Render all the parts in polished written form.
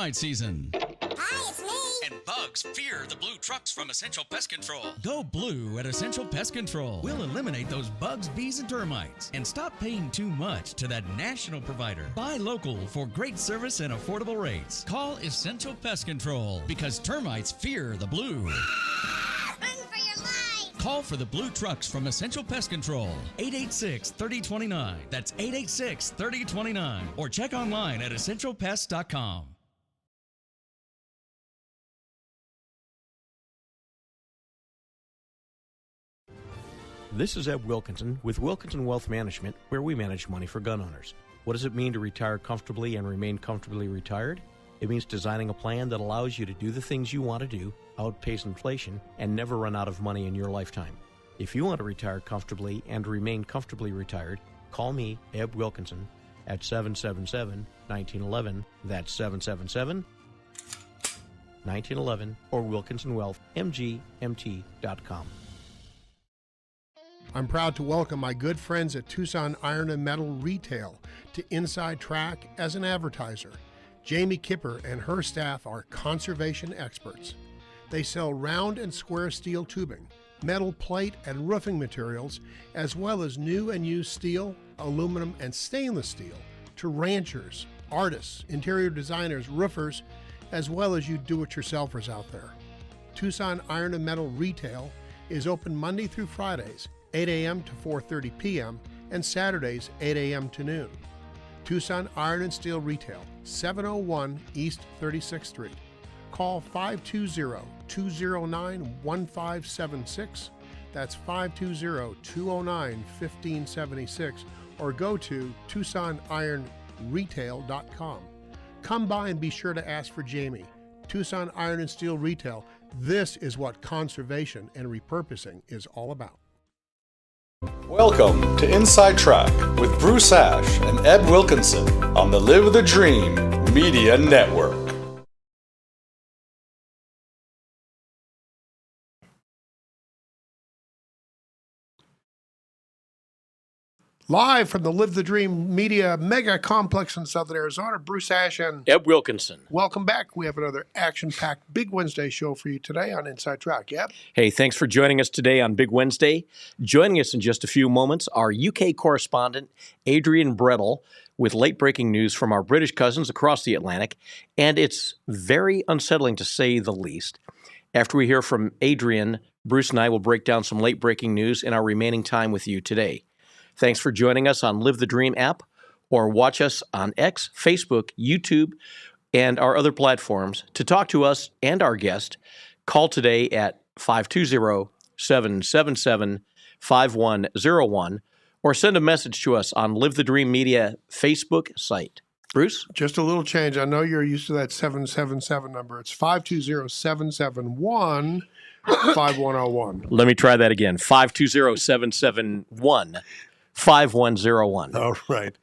termite season. Hi, it's me. And bugs fear the blue trucks from Essential Pest Control. Go blue at Essential Pest Control. We'll eliminate those bugs, bees, and termites. And stop paying too much to that national provider. Buy local for great service and affordable rates. Call Essential Pest Control because termites fear the blue. Run for your life. Call for the blue trucks from Essential Pest Control. 886-3029. That's 886-3029. Or check online at essentialpest.com. This is Eb Wilkinson with Wilkinson Wealth Management, where we manage money for gun owners. What does it mean to retire comfortably and remain comfortably retired? It means designing a plan that allows you to do the things you want to do, outpace inflation, and never run out of money in your lifetime. If you want to retire comfortably and remain comfortably retired, call me, Eb Wilkinson, at 777-1911. That's 777-1911 or WilkinsonWealthMGMT.com. I'm proud to welcome my good friends at Tucson Iron and Metal Retail to Inside Track as an advertiser. Jamie Kipper and her staff are conservation experts. They sell round and square steel tubing, metal plate and roofing materials, as well as new and used steel, aluminum, and stainless steel to ranchers, artists, interior designers, roofers, as well as you do-it-yourselfers out there. Tucson Iron and Metal Retail is open Monday through Fridays, 8 a.m. to 4:30 p.m., and Saturdays, 8 a.m. to noon. Tucson Iron and Steel Retail, 701 East 36th Street. Call 520-209-1576. That's 520-209-1576. Or go to TucsonIronRetail.com. Come by and be sure to ask for Jamie. Tucson Iron and Steel Retail. This is what conservation and repurposing is all about. Welcome to Inside Track with Bruce Ash and Ed Wilkinson on the Live the Dream Media Network. Live from the Live the Dream Media Mega Complex in Southern Arizona, Bruce Ash and Eb Wilkinson. welcome back. We have another action-packed Big Wednesday show for you today on Inside Track. Yep. Hey, thanks for joining us today on Big Wednesday. Joining us in just a few moments, our UK correspondent, Adrian Brettle, with late-breaking news from our British cousins across the Atlantic. And it's very unsettling, to say the least. After we hear from Adrian, Bruce and I will break down some late-breaking news in our remaining time with you today. Thanks for joining us on Live the Dream app, or watch us on X, Facebook, YouTube, and our other platforms. To talk to us and our guest, call today at 520-777-5101, or send a message to us on Live the Dream Media Facebook site. Bruce? Just a little change. I know you're used to that 777 number. It's 520-771-5101. Let me try that again. 520-771-5101. All right.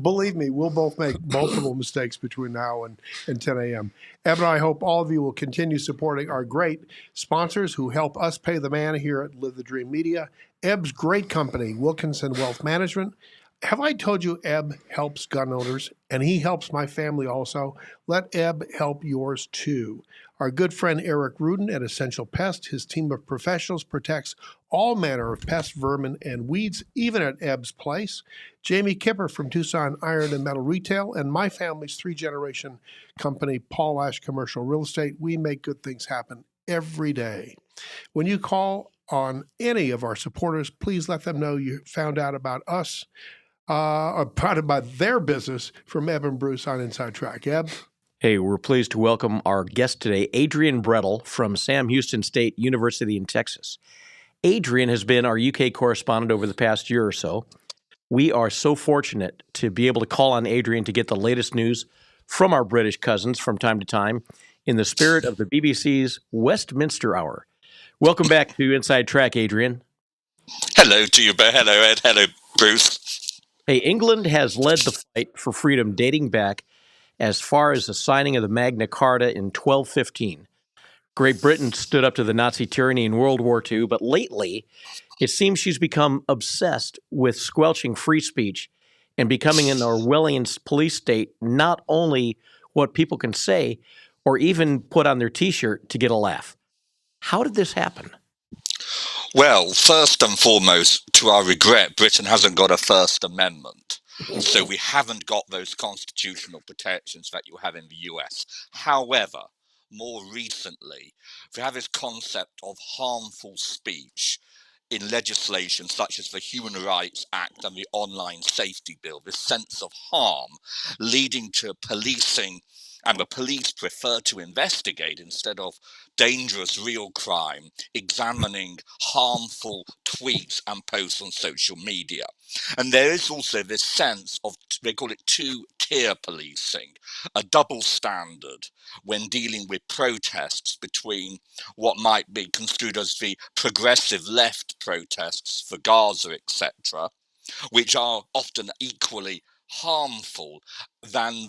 Believe me, we'll both make multiple mistakes between now and 10 a.m. Eb and I hope all of you will continue supporting our great sponsors who help us pay the man here at Live the Dream Media. Eb's great company, Wilkinson Wealth Management. Have I told you Eb helps gun owners, and he helps my family also? Let Eb help yours too. Our good friend Eric Rudin at Essential Pest, his team of professionals protects all manner of pests, vermin, and weeds, even at Eb's place. Jamie Kipper from Tucson Iron and Metal Retail, and my family's three-generation company, Paul Ash Commercial Real Estate. We make good things happen every day. When you call on any of our supporters, please let them know you found out about us, or proud about their business from Eb and Bruce on Inside Track. Eb? Hey, we're pleased to welcome our guest today, Adrian Brettle from Sam Houston State University in Texas. Adrian has been our UK correspondent over the past year or so. We are so fortunate to be able to call on Adrian to get the latest news from our British cousins from time to time in the spirit of the BBC's Westminster Hour. Welcome back to Inside Track, Adrian. Hello to you, Bo. Hello, Ed. Hello, Bruce. Hey, England has led the fight for freedom dating back as far as the signing of the Magna Carta in 1215. Great Britain stood up to the Nazi tyranny in World War II, but lately it seems she's become obsessed with squelching free speech and becoming an Orwellian police state, not only what people can say or even put on their T-shirt to get a laugh. How did this happen? Well, first and foremost, to our regret, Britain hasn't got a First Amendment. So we haven't got those constitutional protections that you have in the US. However, more recently, we have this concept of harmful speech in legislation such as the Human Rights Act and the Online Safety Bill, this sense of harm leading to policing, and the police prefer to investigate instead of dangerous real crime, examining harmful tweets and posts on social media. And there is also this sense of, they call it two-tier policing, a double standard when dealing with protests between what might be construed as the progressive left protests for Gaza, etc., which are often equally harmful than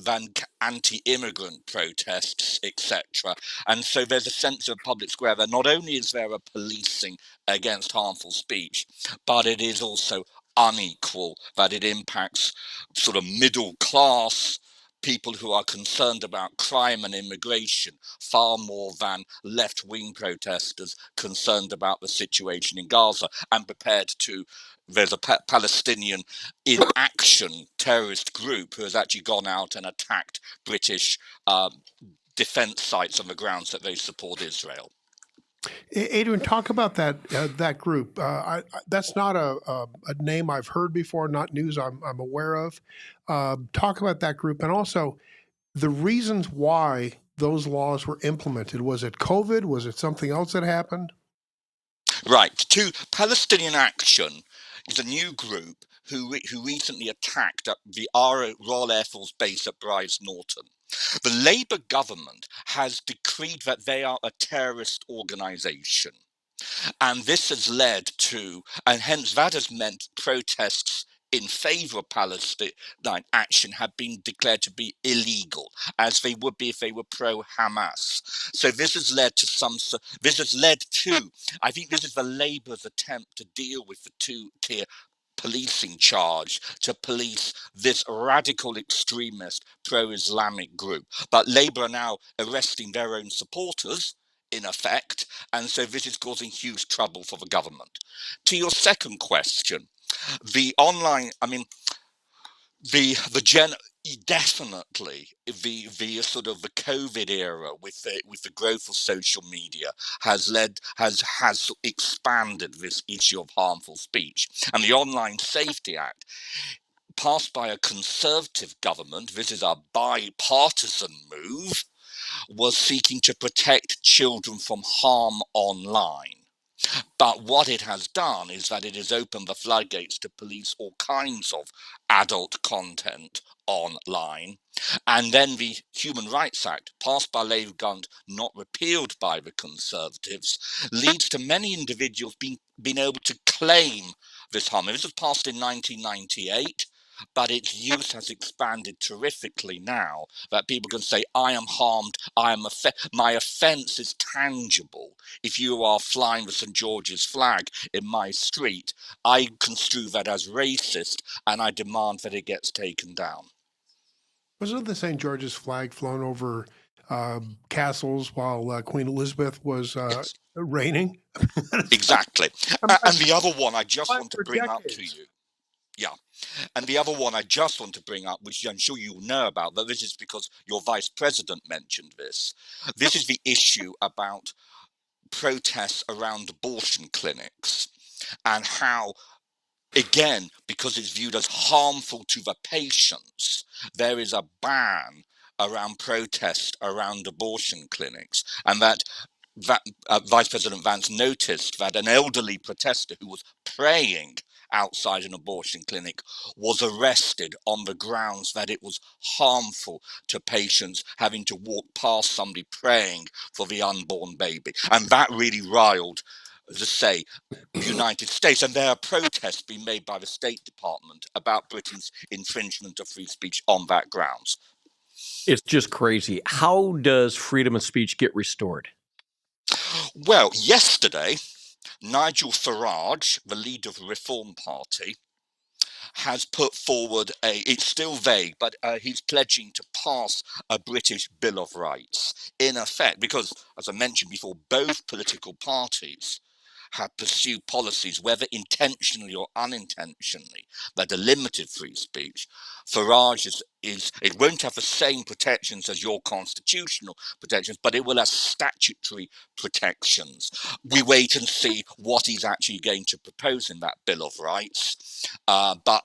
anti-immigrant protests, etc. And so there's a sense of public square that not only is there a policing against harmful speech, but it is also unequal, that it impacts sort of middle class people who are concerned about crime and immigration far more than left-wing protesters concerned about the situation in Gaza and prepared to. There's a Palestinian in action terrorist group who has actually gone out and attacked British defense sites on the grounds that they support Israel. Adrian, talk about that group. That's not a name I've heard before, not news I'm aware of. Talk about that group and also the reasons why those laws were implemented. Was it COVID? Was it something else that happened? Right. To Palestinian Action is a new group who recently attacked at the Royal Air Force Base at Brize Norton. The Labour government has decreed that they are a terrorist organisation. And this has led to, and hence that has meant protests in favour of Palestine action have been declared to be illegal, as they would be if they were pro-Hamas. So this has led to, I think this is the Labour's attempt to deal with the two-tier policing charge to police this radical extremist pro-Islamic group. But Labour are now arresting their own supporters, in effect, and so this is causing huge trouble for the government. To your second question, the online, I mean, definitely the sort of the COVID era with the growth of social media has expanded this issue of harmful speech. And the Online Safety Act, passed by a Conservative government, this is a bipartisan move, was seeking to protect children from harm online. But what it has done is that it has opened the floodgates to police all kinds of adult content online. And then the Human Rights Act, passed by Labour government, not repealed by the Conservatives, leads to many individuals being able to claim this harm. This was passed in 1998. But its use has expanded terrifically now that people can say, I am harmed, my offence is tangible. If you are flying the St. George's flag in my street, I construe that as racist and I demand that it gets taken down. Wasn't the St. George's flag flown over castles while Queen Elizabeth was reigning? Exactly. And the other one I just want to bring up to you. Yeah. And the other one I just want to bring up, which I'm sure you'll know about, but this is because your vice president mentioned this. This is the issue about protests around abortion clinics and how, again, because it's viewed as harmful to the patients, there is a ban around protest around abortion clinics. And that Vice President Vance noticed that an elderly protester who was praying outside an abortion clinic was arrested on the grounds that it was harmful to patients having to walk past somebody praying for the unborn baby. And that really riled, as I say, the United States. And there are protests being made by the State Department about Britain's infringement of free speech on that grounds. It's just crazy. How does freedom of speech get restored? Well, yesterday, Nigel Farage, the leader of the Reform Party, has put forward it's still vague, but he's pledging to pass a British Bill of Rights in effect, because, as I mentioned before, both political parties have pursued policies, whether intentionally or unintentionally, that are limited free speech. Farage it won't have the same protections as your constitutional protections, but it will have statutory protections. We wait and see what he's actually going to propose in that Bill of Rights, but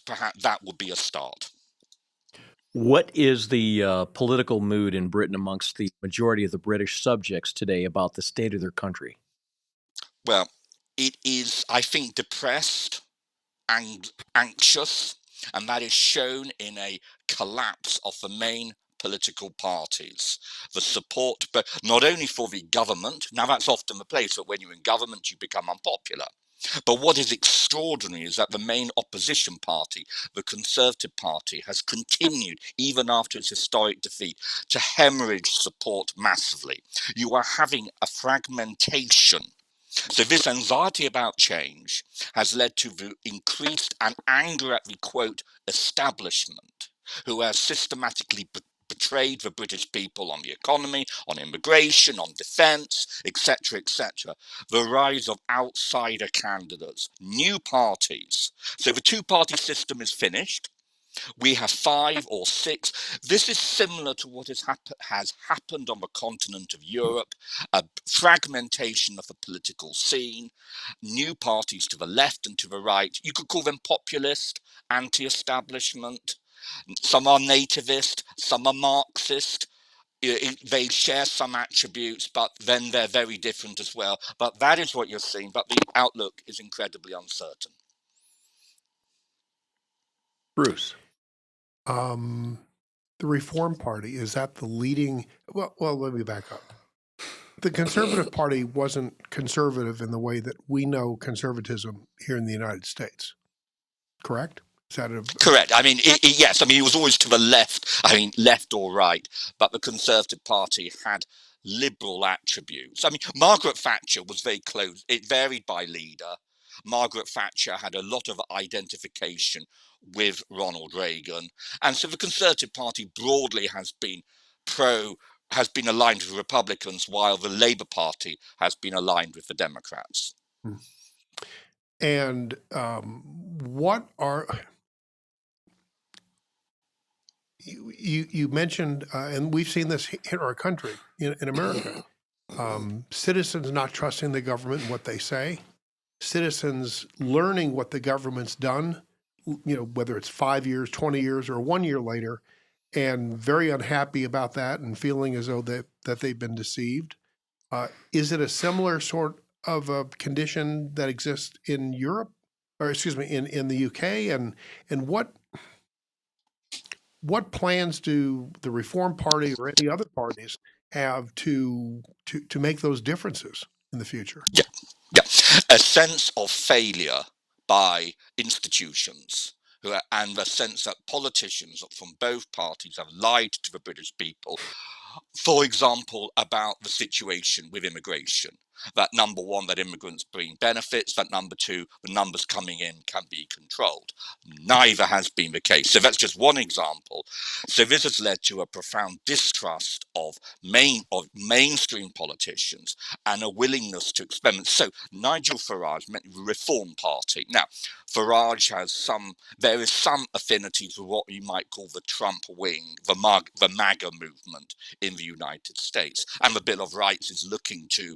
perhaps that would be a start. What is the political mood in Britain amongst the majority of the British subjects today about the state of their country? Well, it is, I think, depressed and anxious, and that is shown in a collapse of the main political parties. The support, but not only for the government, now that's often the place, but when you're in government, you become unpopular. But what is extraordinary is that the main opposition party, the Conservative Party, has continued, even after its historic defeat, to hemorrhage support massively. You are having a fragmentation. So this anxiety about change has led to the increased and anger at the, quote, establishment, who has systematically betrayed the British people on the economy, on immigration, on defence, etc., etc. The rise of outsider candidates, new parties. So the two-party system is finished. We have 5 or 6. This is similar to what has happened on the continent of Europe, a fragmentation of the political scene, new parties to the left and to the right. You could call them populist, anti-establishment. Some are nativist, some are Marxist. They share some attributes, but then they're very different as well. But that is what you're seeing, but the outlook is incredibly uncertain. Bruce. The Reform Party, is that the leading? Well, let me back up. The Conservative Party wasn't conservative in the way that we know conservatism here in the United States, correct? Is that correct? I mean, yes. I mean, it was always to the left. I mean, left or right, but the Conservative Party had liberal attributes. I mean, Margaret Thatcher was very close. It varied by leader. Margaret Thatcher had a lot of identification with Ronald Reagan, and so the Conservative Party broadly has been aligned with Republicans, while the Labour Party has been aligned with the Democrats. And what are you mentioned, and we've seen this hit our country in America, citizens not trusting the government and what they say, citizens learning what the government's done, whether it's 5 years, 20 years, or 1 year later, and very unhappy about that and feeling as though that they've been deceived. Is it a similar sort of a condition that exists in Europe, or excuse me, in the UK? And what plans do the Reform Party or any other parties have to make those differences in the future? Yeah. A sense of failure by institutions, and the sense that politicians from both parties have lied to the British people, for example, about the situation with immigration. That number one, that immigrants bring benefits, that number two, the numbers coming in can be controlled. Neither has been the case. So that's just one example. So this has led to a profound distrust of mainstream politicians and a willingness to experiment. So Nigel Farage meant the Reform Party. Now, Farage there is some affinities with what you might call the Trump wing, the MAGA movement in the United States. And the Bill of Rights is looking to,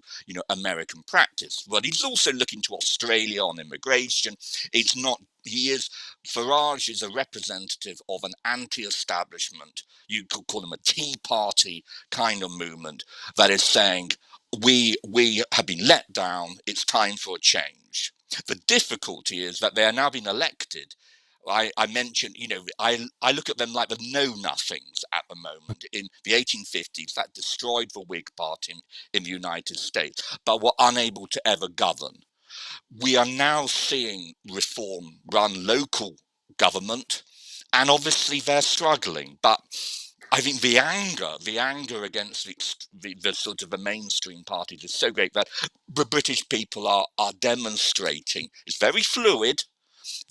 American practice. But he's also looking to Australia on immigration. Farage is a representative of an anti-establishment, you could call them a Tea Party kind of movement, that is saying, we have been let down, it's time for a change. The difficulty is that they are now being elected. I mentioned, I look at them like the know-nothings at the moment. In the 1850s, that destroyed the Whig Party in the United States, but were unable to ever govern. We are now seeing Reform run local government, and obviously they're struggling. But I think the anger against the sort of the mainstream parties is so great that the British people are demonstrating. It's very fluid,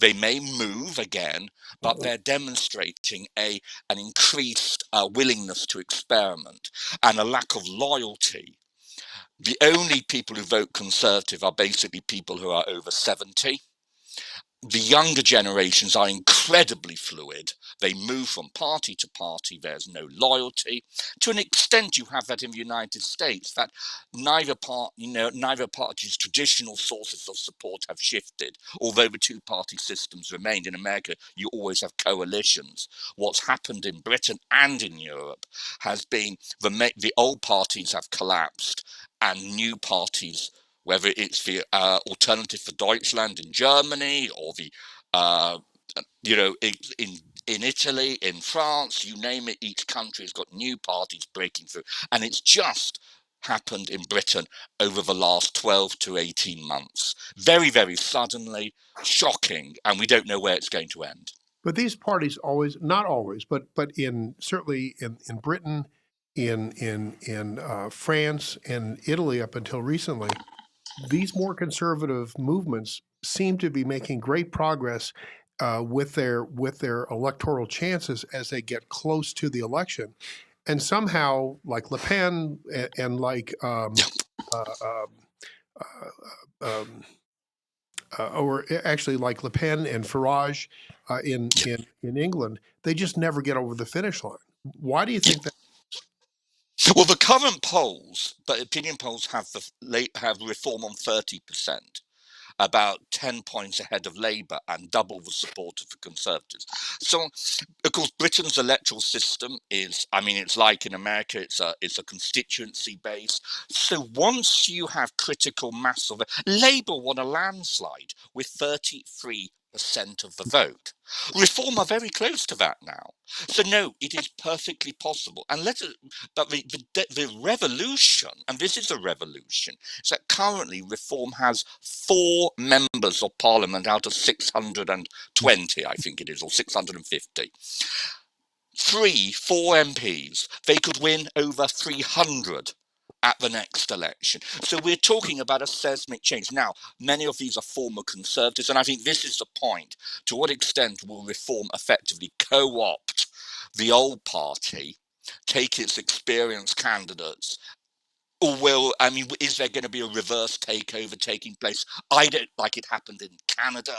They may move again, but they're demonstrating an increased willingness to experiment and a lack of loyalty. The only people who vote Conservative are basically people who are over 70. The younger generations are incredibly fluid. They move from party to party. There's no loyalty. To an extent, you have that in the United States, that neither party's traditional sources of support have shifted. Although the two-party systems remained in America, you always have coalitions. What's happened in Britain and in Europe has been the old parties have collapsed and new parties, whether it's the Alternative for Deutschland in Germany or the, in Italy, in France, you name it, each country has got new parties breaking through. And it's just happened in Britain over the last 12 to 18 months. Very, very suddenly, shocking, and we don't know where it's going to end. But these parties always, not always, but certainly in Britain, in France and Italy up until recently, these more conservative movements seem to be making great progress with their electoral chances as they get close to the election, and somehow, like Le Pen and like or actually like Le Pen and Farage in England, they just never get over the finish line. Why do you think that? Well, the current polls, but opinion polls have Reform on 30%, about 10 points ahead of Labour and double the support of the Conservatives. So, of course, Britain's electoral system is, it's like in America, it's a constituency base. So once you have critical mass of it, Labour won a landslide with 33% of the vote. Reform are very close to that now. So no, it is perfectly possible. And but the revolution, and this is a revolution, is that currently Reform has 4 members of Parliament out of 620, I think it is, or 650. 4 MPs. They could win over 300 at the next election. So we're talking about a seismic change. Now, many of these are former Conservatives, and I think this is the point. To what extent will Reform effectively co-opt the old party, take its experienced candidates, or is there going to be a reverse takeover taking place? I don't, like it happened in Canada.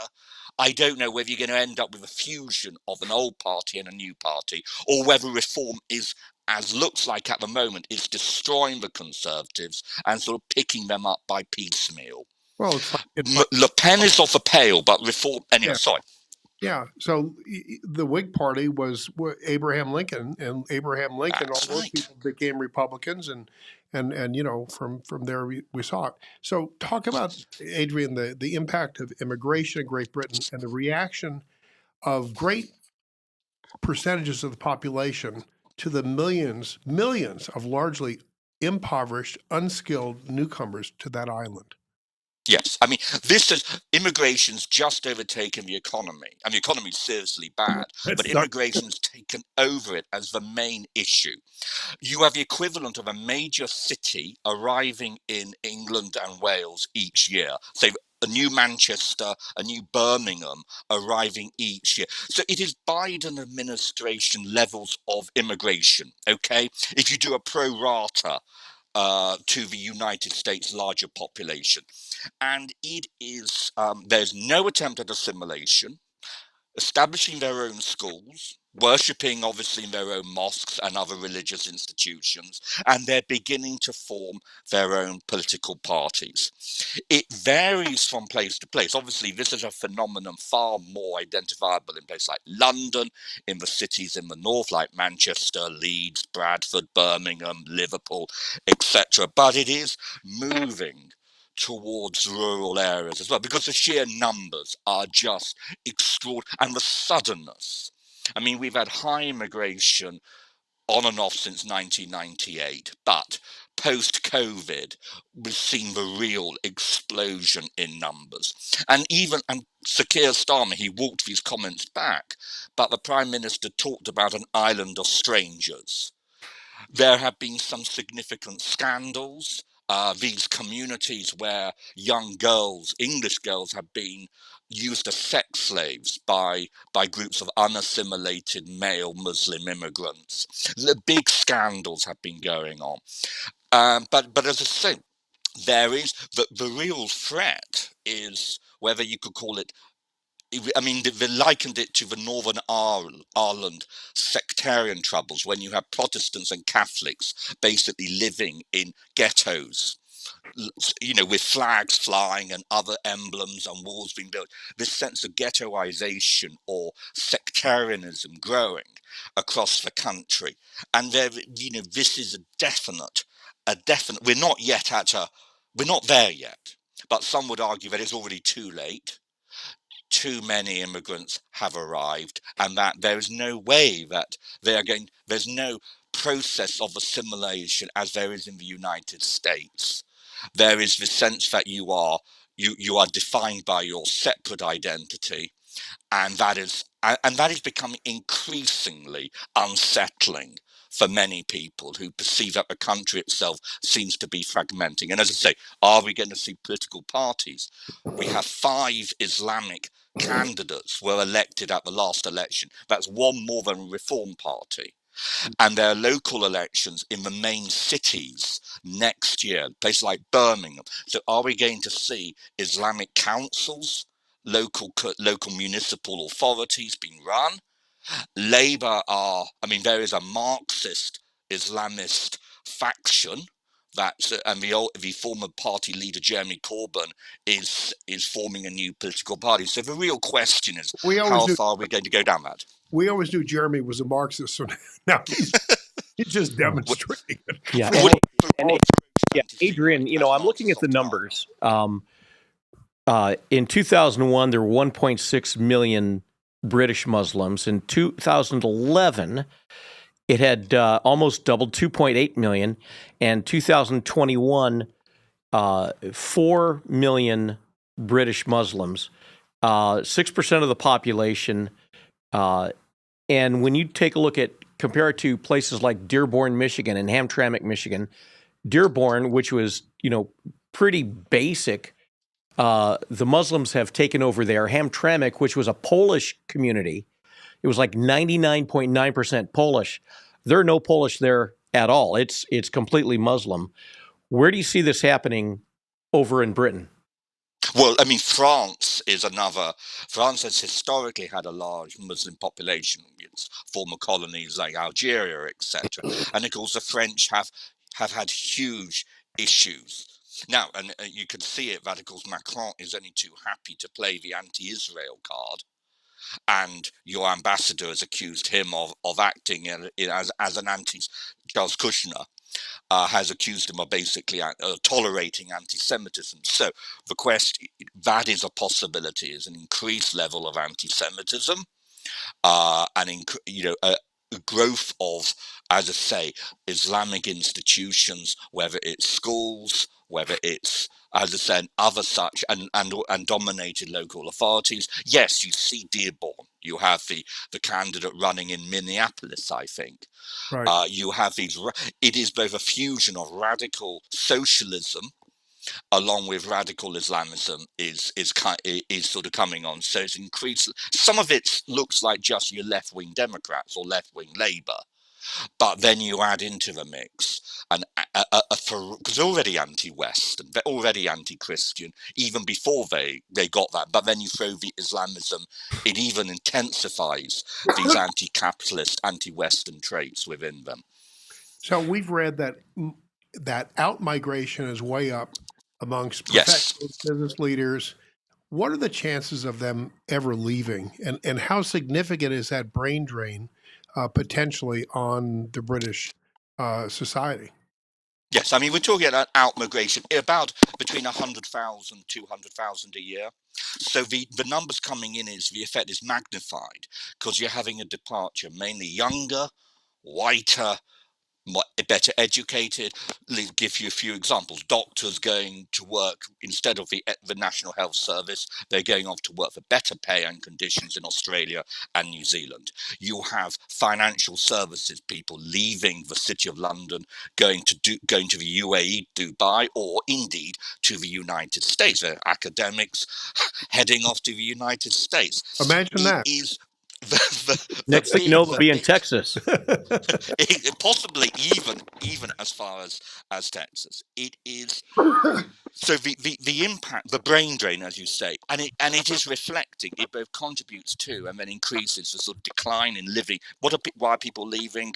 I don't know whether you're going to end up with a fusion of an old party and a new party, or whether Reform is, as looks like at the moment, is destroying the Conservatives and sort of picking them up by piecemeal. Well, it's like Le Pen is off the pale, but Reform. Anyway, yeah. sorry. Yeah. So the Whig Party was Abraham Lincoln, and Abraham Lincoln, That's all those right. people became Republicans, and from there we saw it. So talk about, Adrian, the impact of immigration in Great Britain and the reaction of great percentages of the population to the millions of largely impoverished, unskilled newcomers to that island. Yes, this is immigration's just overtaken the economy, and the economy is seriously bad, but immigration's taken over it as the main issue. You have the equivalent of a major city arriving in England and Wales each year. Say a new Manchester, a new Birmingham arriving each year. So it is Biden administration levels of immigration, okay? If you do a pro rata to the United States larger population. And it is, there's no attempt at assimilation, establishing their own schools, worshipping obviously in their own mosques and other religious institutions, and they're beginning to form their own political parties. It varies from place to place. Obviously, this is a phenomenon far more identifiable in places like London, in the cities in the north like Manchester, Leeds, Bradford, Birmingham, Liverpool, etc. But it is moving towards rural areas as well, because the sheer numbers are just extraordinary, and the suddenness. We've had high immigration on and off since 1998, but post-COVID, we've seen the real explosion in numbers. And Sir Keir Starmer, he walked these comments back, but the Prime Minister talked about an island of strangers. There have been some significant scandals these communities where young girls, English girls, have been used as sex slaves by groups of unassimilated male Muslim immigrants. The big scandals have been going on. But as I say, there is the real threat is whether you could call it. I mean, they likened it to the Northern Ireland sectarian troubles when you have Protestants and Catholics basically living in ghettos, with flags flying and other emblems and walls being built. This sense of ghettoization or sectarianism growing across the country, and this is a definite. We're not we're not there yet, but some would argue that it's already too late. Too many immigrants have arrived, and that there is no way that there's no process of assimilation as there is in the United States. There is the sense that you are defined by your separate identity, and that is becoming increasingly unsettling for many people who perceive that the country itself seems to be fragmenting. And as I say, are we going to see political parties? We have 5 Islamic candidates were elected at the last election. That's one more than a Reform Party. And there are local elections in the main cities next year, places like Birmingham. So are we going to see Islamic councils, local municipal authorities being run? Labour there is a Marxist Islamist faction and the former party leader Jeremy Corbyn is forming a new political party. So the real question is, how far are we going to go down that? We always knew Jeremy was a Marxist, so now he's just demonstrating it. Yeah, Adrian, I'm looking at the numbers. In 2001, there were 1.6 million British Muslims. In 2011, it had almost doubled, 2.8 million. And 2021, 4 million British Muslims, 6% of the population. And when you take a look at, compare it to places like Dearborn, Michigan and Hamtramck, Michigan, Dearborn, which was, pretty basic, the Muslims have taken over there. Hamtramck, which was a Polish community, it was like 99.9% Polish. There are no Polish there at all. It's completely Muslim. Where do you see this happening over in Britain? Well, France is another. France has historically had a large Muslim population, its former colonies like Algeria, etc. And of course, the French have had huge issues. Now, and you can see it that, of course, Macron is only too happy to play the anti-Israel card. And your ambassador has accused him of acting as an Charles Kushner has accused him of basically tolerating anti-Semitism. So the question, that is a possibility, is an increased level of anti-Semitism, a growth of, as I say, Islamic institutions, whether it's schools, whether it's, as I said, other such and dominated local authorities. Yes, you see Dearborn. You have the candidate running in Minneapolis, I think. Right. You have these. It is both a fusion of radical socialism along with radical Islamism is sort of coming on. So it's increased. Some of it looks like just your left-wing Democrats or left-wing Labour. But then you add into the mix because they're already anti-Western, they're already anti-Christian, even before they got that. But then you throw the Islamism, it even intensifies these anti-capitalist, anti-Western traits within them. So we've read that out-migration is way up amongst professionals, business leaders. What are the chances of them ever leaving? And how significant is that brain drain potentially on the British society? Yes, we're talking about out-migration, about between 100,000, 200,000 a year. So the numbers coming in the effect is magnified because you're having a departure, mainly younger, whiter, better educated. Let give you a few examples. Doctors going to work instead of the National Health Service, they're going off to work for better pay and conditions in Australia and New Zealand. You have financial services people leaving the City of London, going to the UAE, Dubai, or indeed to the United States. They're academics heading off to the United States. Imagine that. Is Next thing you know, we'll be in Texas. Possibly even as far as Texas. It is so the impact, the brain drain, as you say, and it is reflecting. It both contributes to and then increases the sort of decline in living. Why are people leaving?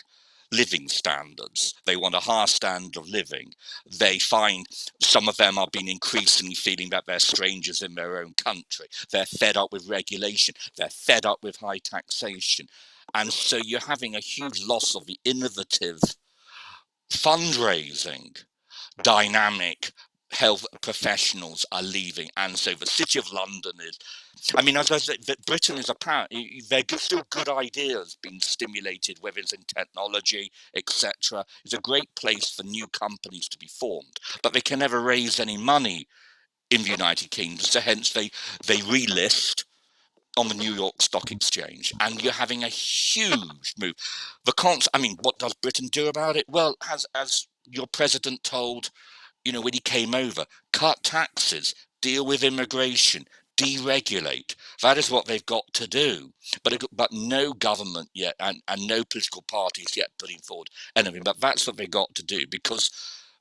Living standards. They want a higher standard of living. They find some of them are being increasingly feeling that they're strangers in their own country. They're fed up with regulation. They're fed up with high taxation. And so you're having a huge loss of the innovative fundraising dynamic. Health professionals are leaving, and so the City of London is. I mean, as I said, that Britain is apparently there are still good ideas being stimulated, whether it's in technology, etc. It's a great place for new companies to be formed, but they can never raise any money in the United Kingdom, so hence they relist on the New York Stock Exchange, and you're having a huge move. I mean, what does Britain do about it? Well, as your president told. When he came over, cut taxes, deal with immigration, deregulate. That is what they've got to do. But no government yet and no political parties yet putting forward anything. But that's what they've got to do, because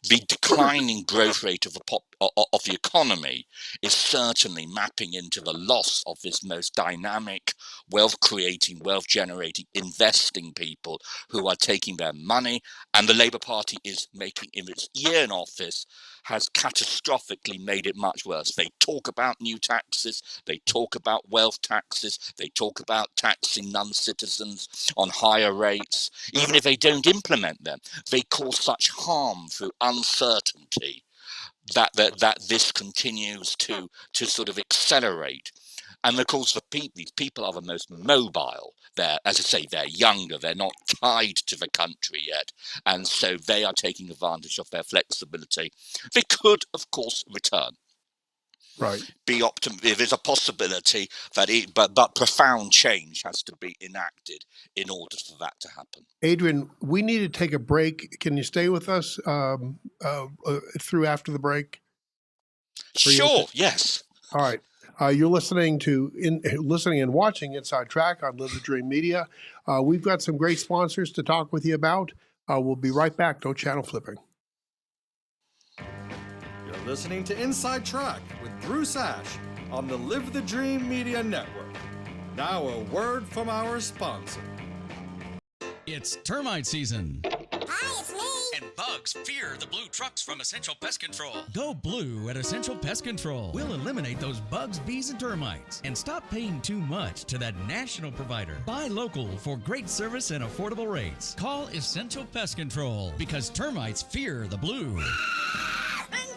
the declining growth rate of the economy is certainly mapping into the loss of this most dynamic, wealth-creating, wealth-generating, investing people who are taking their money. And the Labour Party is making, in its year in office, has catastrophically made it much worse. They talk about new taxes, they talk about wealth taxes, they talk about taxing non-citizens on higher rates. Even if they don't implement them, they cause such harm through uncertainty that this continues to sort of accelerate. And of course, these people are the most mobile. They're, as I say, they're younger. They're not tied to the country yet. And so they are taking advantage of their flexibility. They could, of course, return. Right. There's a possibility that but profound change has to be enacted in order for that to happen. Adrian, we need to take a break. Can you stay with us through after the break? Sure. Yes. All right. You're listening and watching Inside Track on Live the Dream Media. We've got some great sponsors to talk with you about. We'll be right back. No channel flipping. You're listening to Inside Track with Bruce Ash on the Live the Dream Media Network. Now a word from our sponsor. It's termite season. Hi, it's me. And bugs fear the blue trucks from Essential Pest Control. Go blue at Essential Pest Control. We'll eliminate those bugs, bees, and termites. And stop paying too much to that national provider. Buy local for great service and affordable rates. Call Essential Pest Control, because termites fear the blue. Run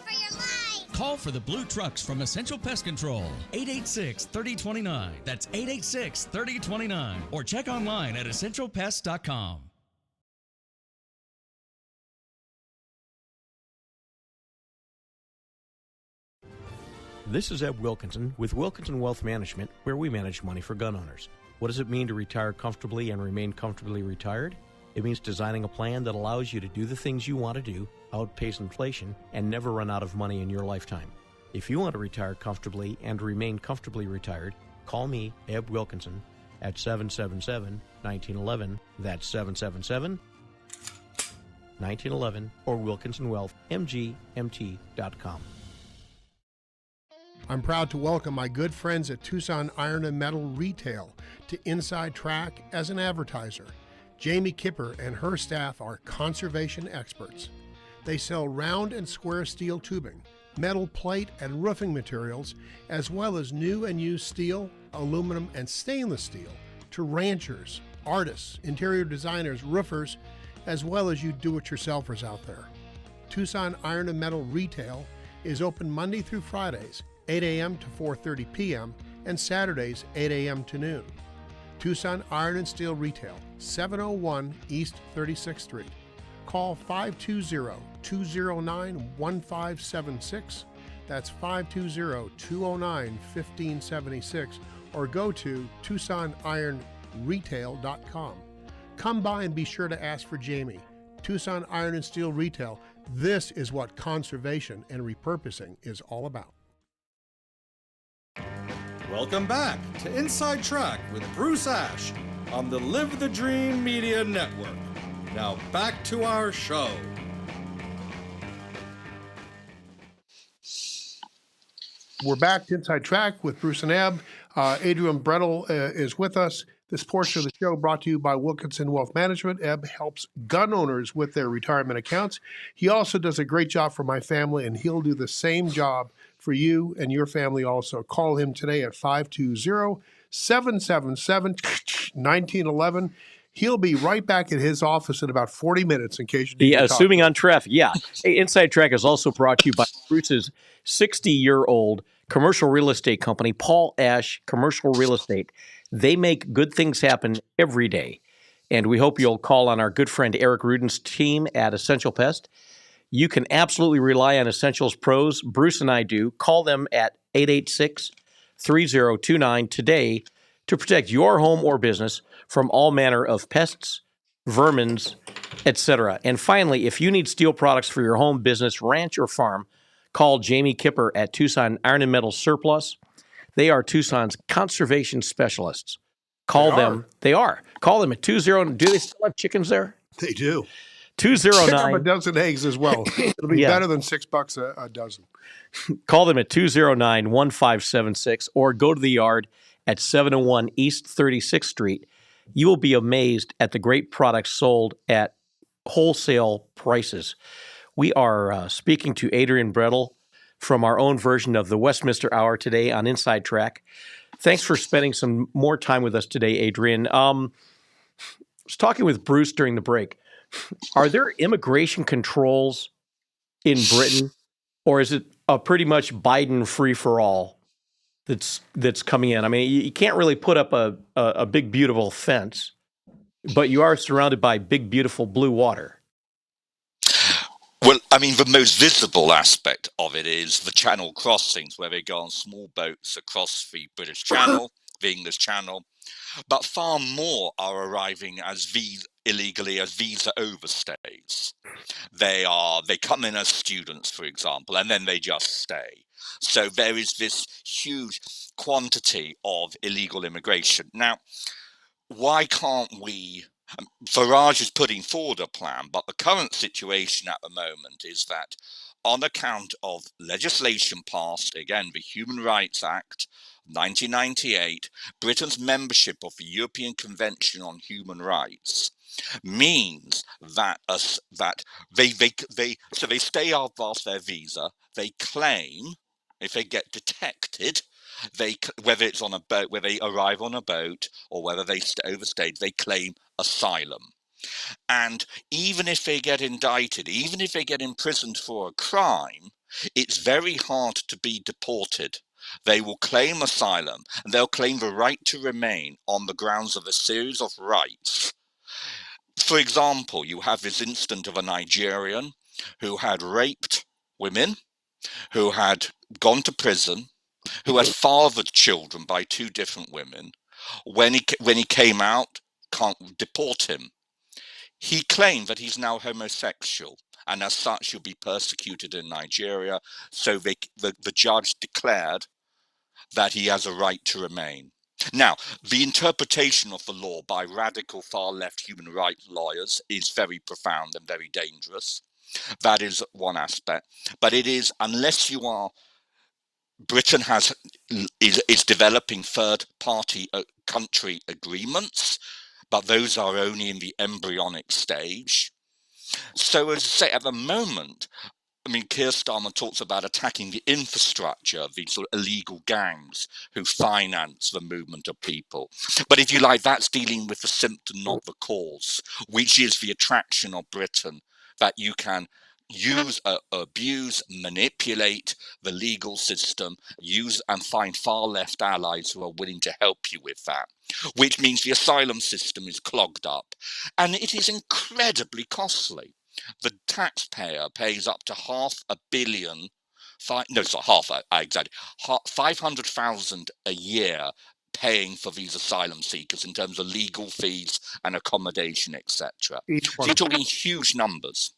for your life. Call for the blue trucks from Essential Pest Control. 886-3029. That's 886-3029. Or check online at essentialpest.com. This is Eb Wilkinson with Wilkinson Wealth Management, where we manage money for gun owners. What does it mean to retire comfortably and remain comfortably retired? It means designing a plan that allows you to do the things you want to do, outpace inflation, and never run out of money in your lifetime. If you want to retire comfortably and remain comfortably retired, call me, Eb Wilkinson, at 777-1911. That's 777-1911, or WilkinsonWealthMGMT.com. I'm proud to welcome my good friends at Tucson Iron and Metal Retail to Inside Track as an advertiser. Jamie Kipper and her staff are conservation experts. They sell round and square steel tubing, metal plate and roofing materials, as well as new and used steel, aluminum, and stainless steel to ranchers, artists, interior designers, roofers, as well as you do-it-yourselfers out there. Tucson Iron and Metal Retail is open Monday through Fridays, 8 a.m. to 4:30 p.m., and Saturdays, 8 a.m. to noon. Tucson Iron and Steel Retail, 701 East 36th Street. call 520-209-1576. That's 520-209-1576, or go to TucsonIronRetail.com. Come by and be sure to ask for Jamie. Tucson Iron and Steel Retail. This is what conservation and repurposing is all about. Welcome back to Inside Track with Bruce Ash on the Live the Dream Media Network. Now back to our show. We're back to Inside Track with Bruce and Eb. Adrian Brettle is with us. This portion of the show brought to you by Wilkinson Wealth Management. Eb helps gun owners with their retirement accounts. He also does a great job for my family, and he'll do the same job for you and your family also. Call him today at 520-777-1911. He'll be right back at his office in about 40 minutes in case you need to talk. Assuming on traffic. Yeah. Hey, Inside Track is also brought to you by Bruce's 60-year-old commercial real estate company, Paul Ash Commercial Real Estate. They make good things happen every day. And we hope you'll call on our good friend Eric Rudin's team at Essential Pest. You can absolutely rely on Essentials pros. Bruce and I do. Call them at 886-3029 today to protect your home or business from all manner of pests, vermins, etc. And finally, if you need steel products for your home, business, ranch, or farm, call Jamie Kipper at Tucson Iron and Metal Surplus. They are Tucson's conservation specialists. Call them. They are. Call them at 20. Do they still have chickens there? They do. 209. Pick up a dozen eggs as well. It'll be better than $6 a dozen. Call them at 209-1576 or go to the yard at 701 East 36th Street. You will be amazed at the great products sold at wholesale prices. We are speaking to Adrian Brettle from our own version of the Westminster Hour today on Inside Track. Thanks for spending some more time with us today, Adrian. I was talking with Bruce during the break. Are there immigration controls in Britain, or is it a pretty much Biden free-for-all that's coming in? I mean, you can't really put up a big, beautiful fence, but you are surrounded by big, beautiful blue water. Well, I mean, the most visible aspect of it is the channel crossings, where they go on small boats across the British Channel, the English Channel, but far more are arriving as illegally as visa overstays. They come in as students, for example, and then they just stay. So there is this huge quantity of illegal immigration. Now, why can't we? Farage is putting forward a plan, but the current situation at the moment is that on account of legislation passed, again, the Human Rights Act, 1998, Britain's membership of the European Convention on Human Rights means that they stay out past their visa. They claim, if they get detected, whether it's on a boat, whether they arrive on a boat, or whether they overstayed, they claim asylum. And even if they get indicted, even if they get imprisoned for a crime, it's very hard to be deported. They will claim asylum, and they'll claim the right to remain on the grounds of a series of rights. For example, you have this incident of a Nigerian who had raped women, who had gone to prison, who had fathered children by two different women. When he came out, can't deport him. He claimed that he's now homosexual, and as such he'll be persecuted in Nigeria. So the judge declared that he has a right to remain. Now, the interpretation of the law by radical far-left human rights lawyers is very profound and very dangerous. That is one aspect. But it is, unless you are, Britain is developing third-party country agreements, but those are only in the embryonic stage. So as I say, at the moment, I mean, Keir Starmer talks about attacking the infrastructure of these sort of illegal gangs who finance the movement of people. But if you like, that's dealing with the symptom, not the cause, which is the attraction of Britain, that you can use, abuse, manipulate the legal system, use and find far left allies who are willing to help you with that, which means the asylum system is clogged up and it is incredibly costly. the taxpayer pays up to $500 million. No, it's not half. I exaggerated. 500,000 a year paying for these asylum seekers in terms of legal fees and accommodation, etc. Each So one. you're talking huge numbers,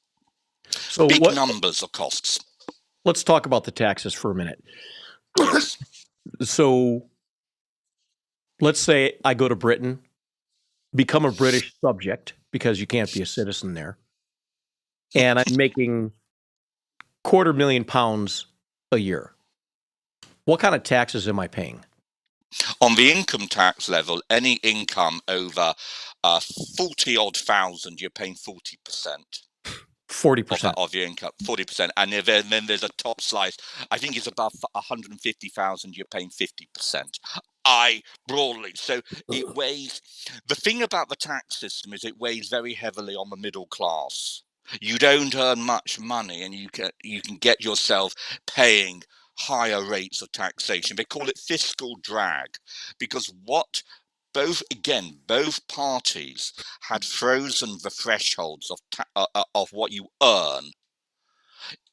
So big numbers of costs. let's talk about the taxes for a minute. Yes. So let's say I go to Britain, become a British subject because you can't be a citizen there, and I'm making £250,000 a year. What kind of taxes am I paying? On the income tax level, any income over 40 odd thousand, you're paying 40%. 40%. Of your income, 40%, and then there's a top slice. I think it's above 150,000. You're paying 50%. Broadly, so it weighs. The thing about the tax system is it weighs very heavily on the middle class. You don't earn much money, and you can get yourself paying higher rates of taxation. They call it fiscal drag, because both parties had frozen the thresholds of what you earn,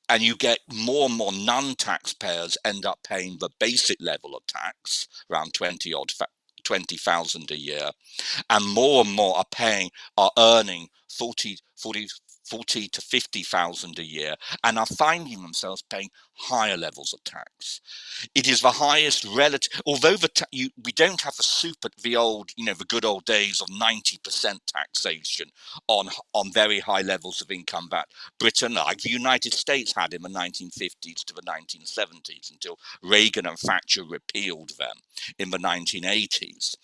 and you get more and more non-taxpayers end up paying the basic level of tax, around 20,000 a year, and more are earning 40 to 50,000 a year, and are finding themselves paying higher levels of tax. It is the highest relative, although we don't have the good old days of 90% taxation on very high levels of income that Britain, like the United States, had in the 1950s to the 1970s until Reagan and Thatcher repealed them in the 1980s.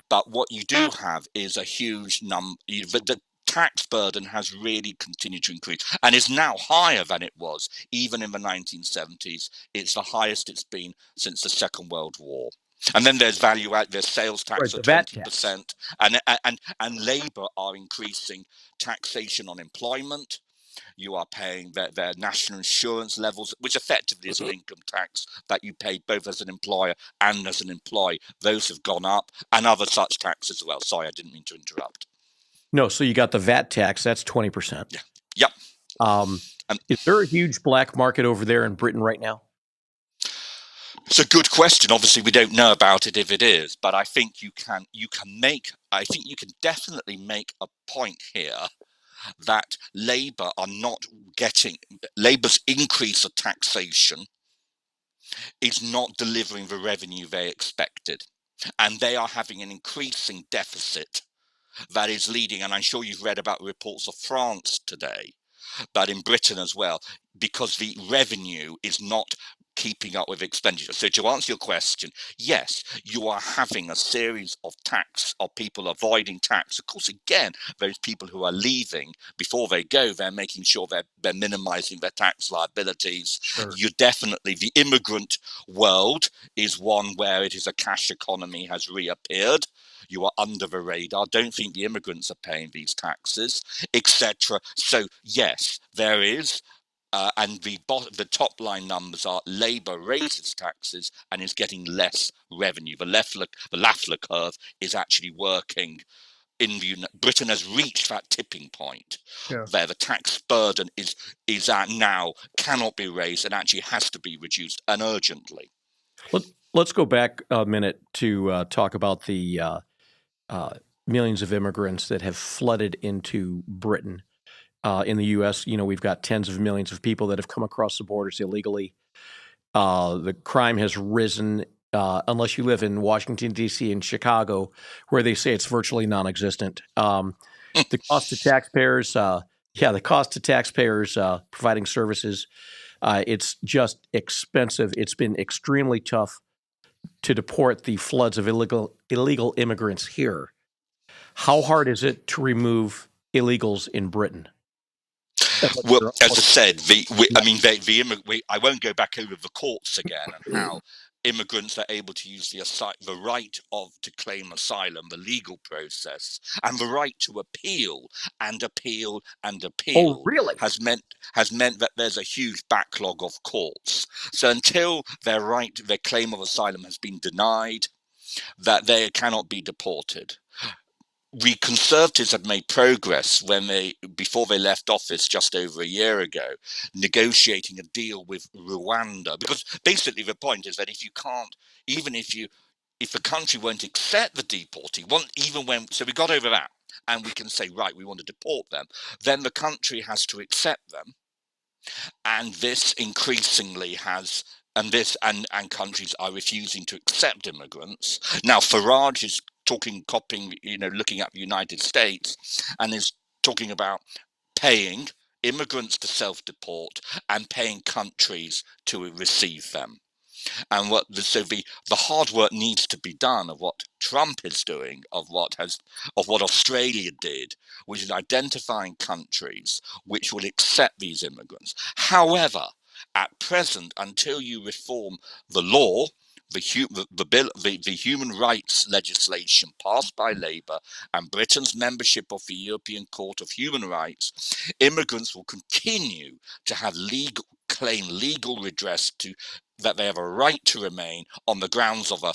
But what you do have is a huge number. The tax burden has really continued to increase and is now higher than it was even in the 1970s. It's the highest it's been since the Second World War. And then there's there's sales tax of 20%, and Labour are increasing taxation on employment. You are paying their national insurance levels, which effectively is an income tax that you pay both as an employer and as an employee. Those have gone up, and other such taxes as well. Sorry, I didn't mean to interrupt. No, so you got the VAT tax, that's 20%. Yeah. Yep. Is there a huge black market over there in Britain right now? It's a good question. Obviously, we don't know about it if it is, but I think you can definitely make a point here that Labour are not getting. Labour's increase of taxation is not delivering the revenue they expected, and they are having an increasing deficit that is leading, and I'm sure you've read about reports of France today, but in Britain as well, because the revenue is not keeping up with expenditure. So to answer your question, yes, you are having a series of people avoiding tax. Of course, again, those people who are leaving, before they go, they're making sure they're minimizing their tax liabilities. Sure. The immigrant world is one where it is a cash economy has reappeared. You are under the radar. Don't think the immigrants are paying these taxes, etc. So yes, there is, and the top line numbers are Labour raises taxes and is getting less revenue. The Lafleur curve is actually working. Britain has reached that tipping point where the tax burden is at now, cannot be raised, and actually has to be reduced, and urgently. Let's go back a minute to talk about the millions of immigrants that have flooded into Britain. In the U.S., we've got tens of millions of people that have come across the borders illegally. The crime has risen, unless you live in Washington, D.C. and Chicago, where they say it's virtually non-existent. The cost to taxpayers, providing services, it's just expensive. It's been extremely tough to deport the floods of illegal immigrants here. How hard is it to remove illegals in Britain? Well, as I said, I won't go back over the courts again and how immigrants are able to use the right to claim asylum, the legal process, and the right to appeal and appeal and appeal. Oh, really? Has meant that there's a huge backlog of courts. So until their claim of asylum has been denied, that they cannot be deported. we Conservatives had made progress before they left office just over a year ago, negotiating a deal with Rwanda. Because basically the point is that if the country won't accept the deportee, so we got over that, and we can say, right, we want to deport them, then the country has to accept them, and this increasingly has. And countries are refusing to accept immigrants. Now, Farage is looking at the United States, and is talking about paying immigrants to self-deport and paying countries to receive them. And the hard work needs to be done of what Trump is doing, of what Australia did, which is identifying countries which will accept these immigrants. However, at present, until you reform the law, the human rights legislation passed by Labour and Britain's membership of the European Court of Human Rights, immigrants will continue to have claim legal redress that they have a right to remain on the grounds of a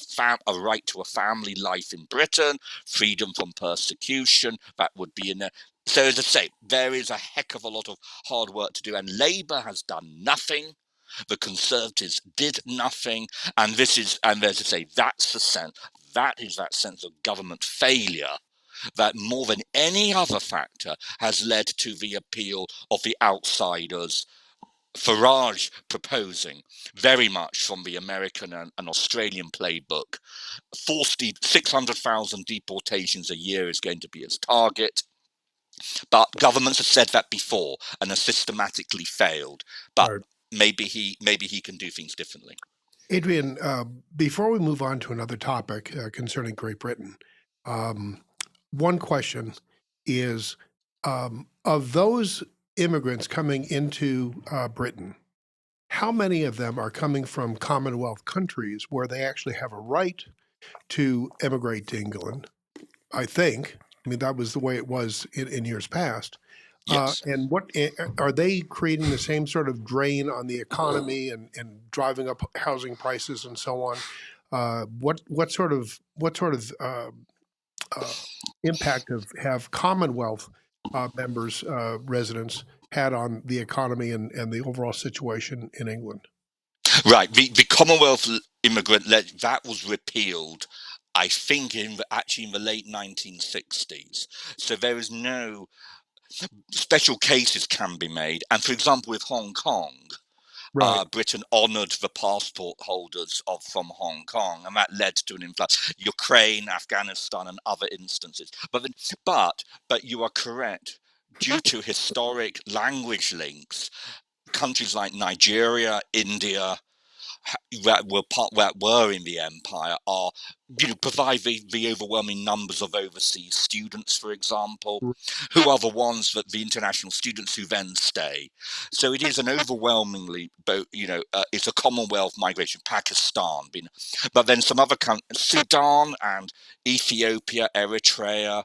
right to a family life in Britain, freedom from persecution. That would be in there. So, as I say, there is a heck of a lot of hard work to do, and Labour has done nothing. The Conservatives did nothing, and as I say, that's the sense. That is that sense of government failure that, more than any other factor, has led to the appeal of the outsiders. Farage proposing, very much from the American and Australian playbook, 600,000 deportations a year is going to be his target. But governments have said that before and have systematically failed. But Right. maybe he can do things differently. Adrian, before we move on to another topic concerning Great Britain, one question is, of those immigrants coming into Britain, how many of them are coming from Commonwealth countries where they actually have a right to emigrate to England? I think. I mean, that was the way it was in years past. Yes. And what are they creating the same sort of drain on the economy and driving up housing prices and so on? What sort of impact have Commonwealth members, residents, had on the economy and the overall situation in England? Right. The Commonwealth immigrant that was repealed, I think, in the late 1960s. So there is no special cases can be made. And for example, with Hong Kong, Right. Britain honoured the passport holders from Hong Kong, and that led to an influx. Ukraine, Afghanistan, and other instances. But you are correct. Due to historic language links, countries like Nigeria, India, that were in the empire provide the overwhelming numbers of overseas students, for example, who are the ones that the international students who then stay. So it is an overwhelmingly, it's a Commonwealth migration. Pakistan, but then some other countries, Sudan and Ethiopia, Eritrea,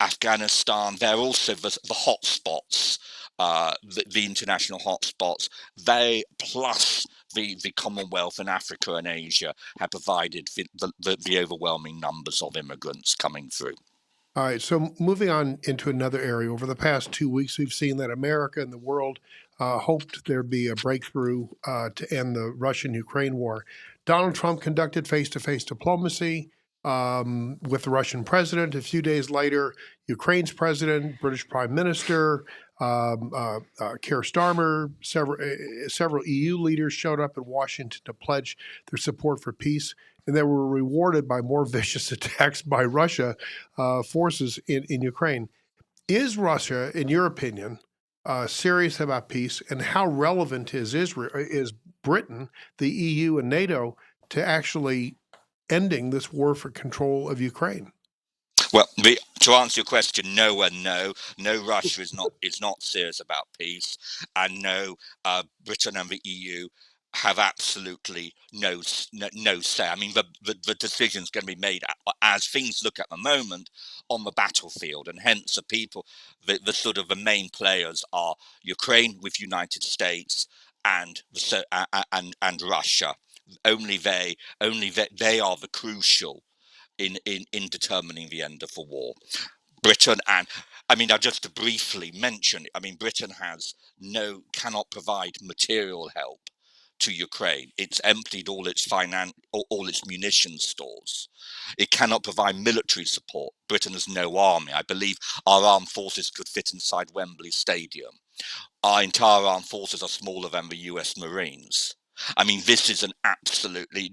Afghanistan, they're also the hotspots, the international hotspots. They, plus the Commonwealth and Africa and Asia, have provided the overwhelming numbers of immigrants coming through. All right, so moving on into another area. Over the past 2 weeks, we've seen that America and the world hoped there'd be a breakthrough to end the Russian-Ukraine war. Donald Trump conducted face-to-face diplomacy with the Russian president. A few days later, Ukraine's president, British Prime Minister, Keir Starmer, several EU leaders showed up in Washington to pledge their support for peace, and they were rewarded by more vicious attacks by Russia forces in Ukraine. Is Russia, in your opinion, serious about peace, and how relevant is Britain, the EU, and NATO to actually ending this war for control of Ukraine? Well, to answer your question, no and no. No, Russia is not serious about peace, and no, Britain and the EU have absolutely no say. I mean, the decision's going to be made as things look at the moment on the battlefield, and hence the main players are Ukraine with United States and Russia. Only they are the crucial in determining the end of the war. Britain and now just to briefly mention, Britain cannot provide material help to Ukraine. It's emptied all its munitions stores. It cannot provide military support. Britain has no army. I believe our armed forces could fit inside Wembley Stadium. Our entire armed forces are smaller than the US Marines. This is an absolutely,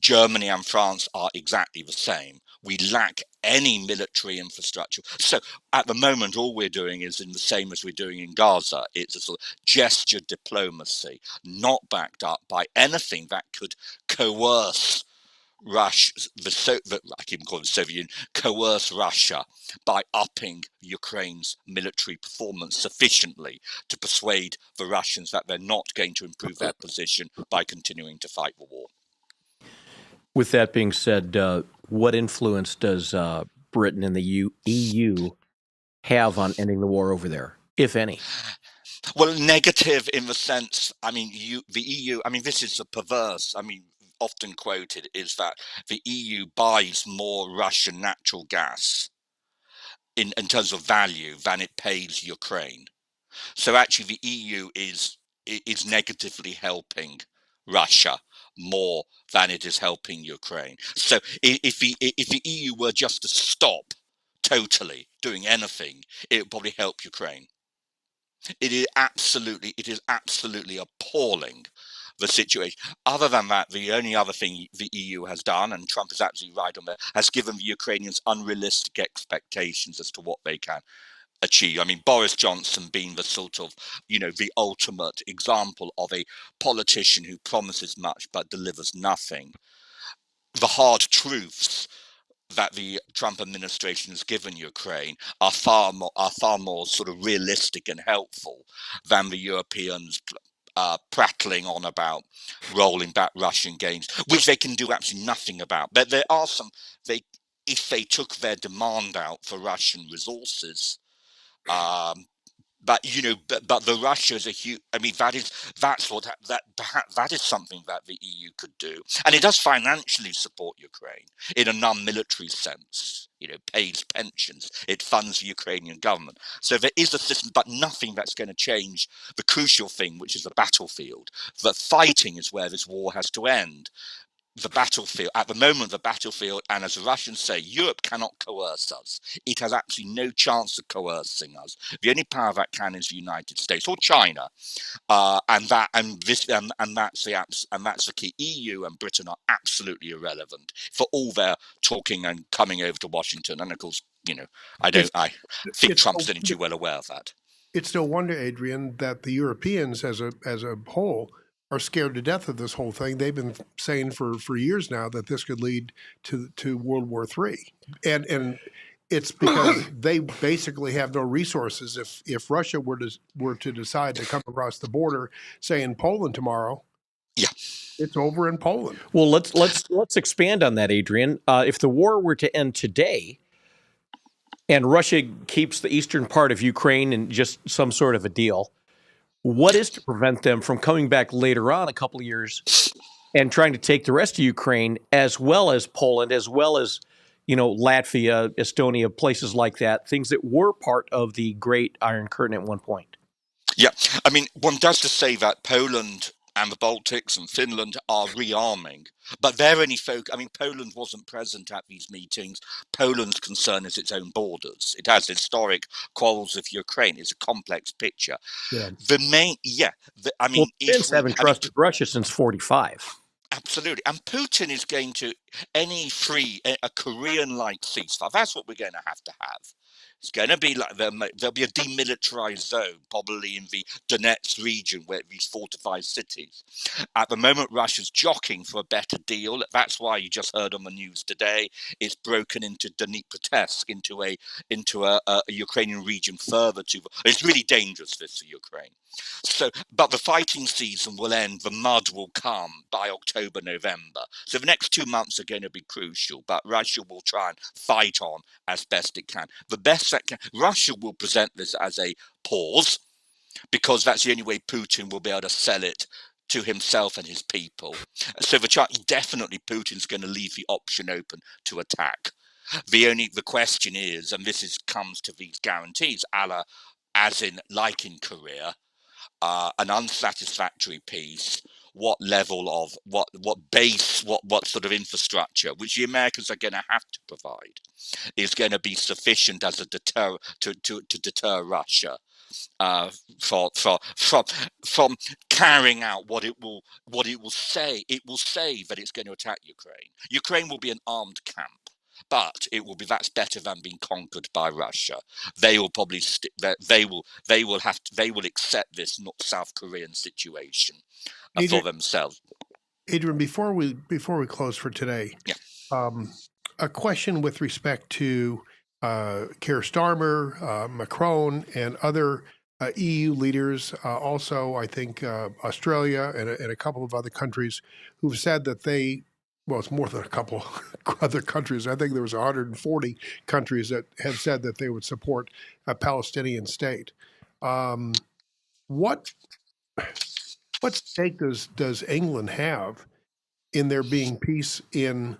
Germany and France are exactly the same. We lack any military infrastructure. So at the moment, all we're doing is in the same as we're doing in Gaza. It's a sort of gesture diplomacy, not backed up by anything that could coerce I keep calling the Soviet Union, coerce Russia by upping Ukraine's military performance sufficiently to persuade the Russians that they're not going to improve their position by continuing to fight the war. With that being said, what influence does Britain and the EU have on ending the war over there, if any? Well, negative in the sense, the EU, this is a perverse, often quoted, is that the EU buys more Russian natural gas in terms of value than it pays Ukraine. So actually the EU is negatively helping Russia more than it is helping Ukraine. So if the EU were just to stop totally doing anything, it would probably help Ukraine. It is absolutely appalling, the situation. Other than that, the only other thing the EU has done, and Trump is absolutely right on that, has given the Ukrainians unrealistic expectations as to what they can achieve. Boris Johnson being the sort of, the ultimate example of a politician who promises much but delivers nothing. The hard truths that the Trump administration has given Ukraine are far more sort of realistic and helpful than the Europeans prattling on about rolling back Russian gains, which they can do absolutely nothing about. But there are if they took their demand out for Russian resources, but the Russia is a huge. That is something that the EU could do, and it does financially support Ukraine in a non-military sense. Pays pensions, it funds the Ukrainian government. So there is a system, but nothing that's going to change the crucial thing, which is the battlefield. That fighting is where this war has to end. The battlefield, at the moment, and as the Russians say, Europe cannot coerce us. It has absolutely no chance of coercing us. The only power that can is the United States or China, and that's the key. EU and Britain are absolutely irrelevant for all their talking and coming over to Washington. And of course, I think Trump's only too well aware of that. It's no wonder, Adrian, that the Europeans as a whole are scared to death of this whole thing. They've been saying for years now that this could lead to World War III. And it's because they basically have no resources. If Russia were to decide to come across the border, say in Poland tomorrow, yeah, it's over in Poland. Well, let's expand on that, Adrian. If the war were to end today, and Russia keeps the eastern part of Ukraine in just some sort of a deal, what is to prevent them from coming back later on, a couple of years, and trying to take the rest of Ukraine, as well as Poland, as well as, Latvia, Estonia, places like that, things that were part of the Great Iron Curtain at one point? Yeah, one does to say that Poland and the Baltics and Finland are rearming, but they're only Poland wasn't present at these meetings. Poland's concern is its own borders. It has historic quarrels with Ukraine. It's a complex picture. Yeah. Finns haven't trusted Russia since 1945. Absolutely. And Putin is going to a Korean-like ceasefire. That's what we're going to have. It's going to be like there'll be a demilitarized zone, probably in the Donetsk region, where these fortified cities. At the moment, Russia's jockeying for a better deal. That's why you just heard on the news today, it's broken into Dnipropetrovsk, into a Ukrainian region further to. It's really dangerous this for Ukraine. So, but the fighting season will end. The mud will come by October, November. So the next 2 months are going to be crucial. But Russia will try and fight on as best it can. The best that can. Russia will present this as a pause, because that's the only way Putin will be able to sell it to himself and his people. So definitely Putin's going to leave the option open to attack. The question is, and comes to these guarantees, as in like in Korea, an unsatisfactory peace. What level of what sort of infrastructure, which the Americans are going to have to provide, is going to be sufficient as a deter to deter Russia from carrying out what it will say. It will say that it's going to attack Ukraine. Ukraine will be an armed camp, but that's better than being conquered by Russia. They will probably they will accept this South Korean situation for themselves. Adrian, before we close for today, a question with respect to Keir Starmer, Macron, and other EU leaders, also I think Australia and a couple of other countries who've said that it's more than a couple other countries. I think there was 140 countries that have said that they would support a Palestinian state. What stake does England have in there being peace in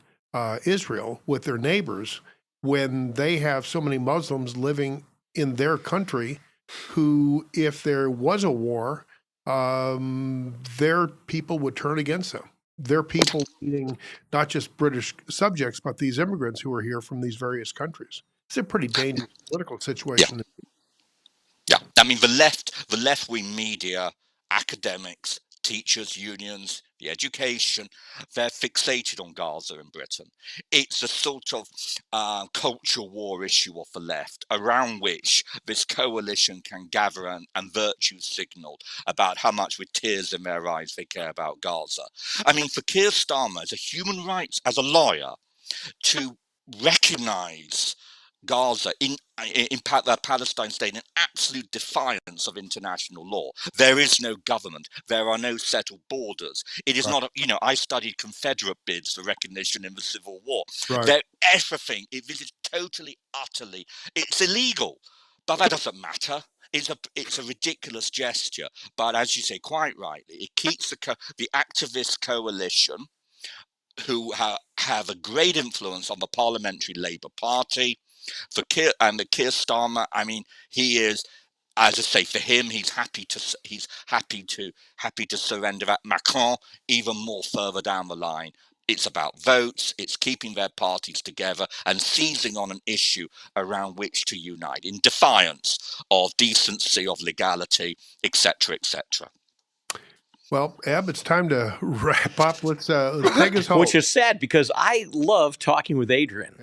Israel with their neighbors when they have so many Muslims living in their country who, if there was a war, their people would turn against them? Their people, meaning not just British subjects, but these immigrants who are here from these various countries. It's a pretty dangerous political situation. Yeah, I mean the left-wing media, academics, teachers' unions, the education, they're fixated on Gaza in Britain. It's a sort of cultural war issue of the left, around which this coalition can gather and virtue signal about how much, with tears in their eyes, they care about Gaza. I mean, for Keir Starmer, as a lawyer, to recognise Gaza in the Palestine state in absolute defiance of international law. There is no government. There are no settled borders. It is not. I studied Confederate bids for recognition in the Civil War. Right. Everything. This is totally, utterly. It's illegal, but that doesn't matter. It's a ridiculous gesture. But as you say quite rightly, it keeps the activist coalition, who have a great influence on the Parliamentary Labour Party. For Keir Starmer, I mean, he is, as I say, for him, he's happy to surrender at Macron even more further down the line. It's about votes. It's keeping their parties together and seizing on an issue around which to unite in defiance of decency, of legality, etc., etc. Well, Eb, it's time to wrap up. Let's take us home. Which is sad because I love talking with Adrian.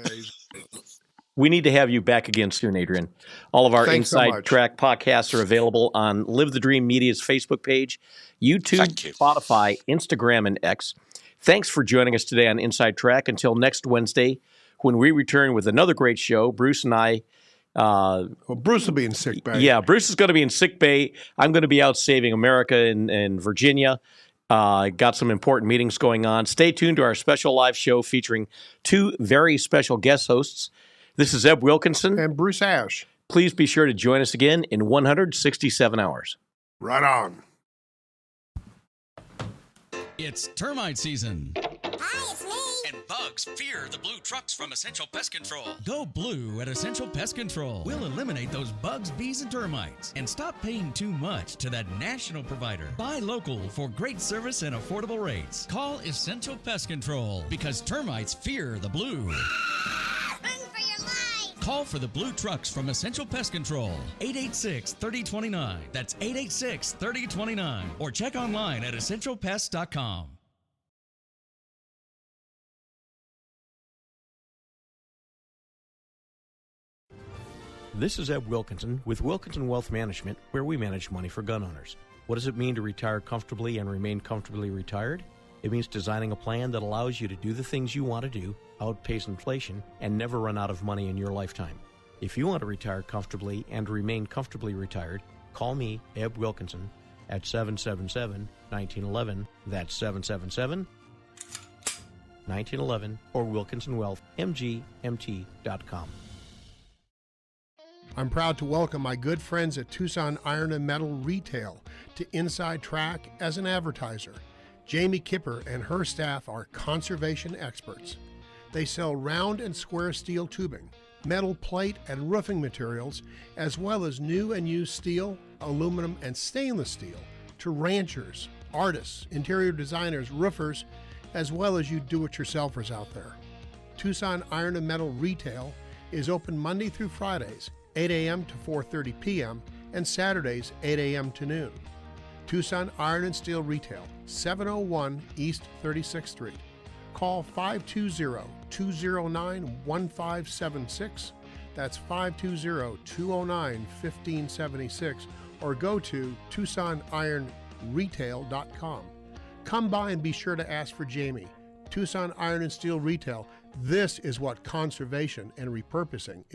We need to have you back again soon, Adrian. All of our Inside Track podcasts are available on Live the Dream Media's Facebook page, YouTube, Spotify, Instagram, and X. Thanks for joining us today on Inside Track. Until next Wednesday, when we return with another great show, Bruce and I. Bruce will be in sick bay. Yeah, Bruce is going to be in sick bay. I'm going to be out saving America in Virginia. Got some important meetings going on. Stay tuned to our special live show featuring two very special guest hosts. This is Eb Wilkinson. And Bruce Ash. Please be sure to join us again in 167 hours. Right on. It's termite season. Hi, it's me. And bugs fear the blue trucks from Essential Pest Control. Go blue at Essential Pest Control. We'll eliminate those bugs, bees, and termites. And stop paying too much to that national provider. Buy local for great service and affordable rates. Call Essential Pest Control because termites fear the blue. Run for your life. Call for the blue trucks from Essential Pest Control. 886-3029. That's 886-3029. Or check online at essentialpest.com. This is Eb Wilkinson with Wilkinson Wealth Management, where we manage money for gun owners. What does it mean to retire comfortably and remain comfortably retired? It means designing a plan that allows you to do the things you want to do, outpace inflation, and never run out of money in your lifetime. If you want to retire comfortably and remain comfortably retired, call me, Eb Wilkinson, at 777-1911. That's 777-1911 or WilkinsonWealthMGMT.com. I'm proud to welcome my good friends at Tucson Iron and Metal Retail to Inside Track as an advertiser. Jamie Kipper and her staff are conservation experts. They sell round and square steel tubing, metal plate and roofing materials, as well as new and used steel, aluminum, and stainless steel to ranchers, artists, interior designers, roofers, as well as you do-it-yourselfers out there. Tucson Iron and Metal Retail is open Monday through Fridays, 8 a.m. to 4:30 p.m., and Saturdays, 8 a.m. to noon. Tucson Iron and Steel Retail, 701 East 36th Street. Call 520-209-1576. That's 520-209-1576, or go to TucsonIronRetail.com. Come by and be sure to ask for Jamie. Tucson Iron and Steel Retail. This is what conservation and repurposing